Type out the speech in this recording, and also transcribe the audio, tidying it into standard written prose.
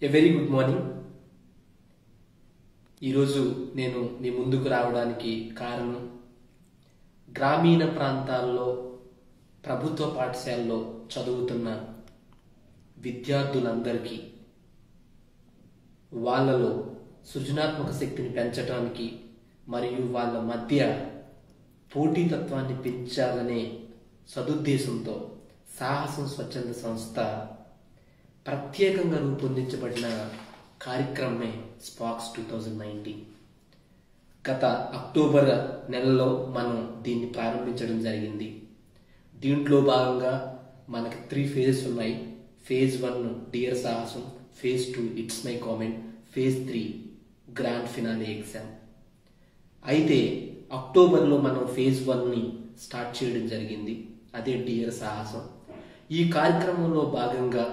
A very good morning. ఈరోజు నేను మీ ముందుకు రావడానికి కారణం గ్రామీణ ప్రాంతాల్లో ప్రభుత్వ పాఠశాలలో చదువుతున్న విద్యార్థులందరికీ వాళ్ళలో సృజనాత్మక శక్తిని పెంచడానికి మరియు వాళ్ళ మధ్య పోటీతత్వాన్ని పెంచాలనే సదుద్దేశంతో సాహసం స్వచ్ఛంద సంస్థ ప్రత్యేకంగా రూపొందించబడిన కార్యక్రమమే స్పార్క్స్ 2019. గత అక్టోబర్ నెలలో మనం దీన్ని ప్రారంభించడం జరిగింది. దీంట్లో భాగంగా మనకి 3 phases ఉన్నాయి. phase 1 డియర్ సాహసం, phase 2 it's my comment, phase 3 grand finale exam. అయితే అక్టోబర్లో మనం phase 1ని స్టార్ట్ చేయడం జరిగింది, అదే డియర్ సాహసం. ఈ కార్యక్రమంలో భాగంగా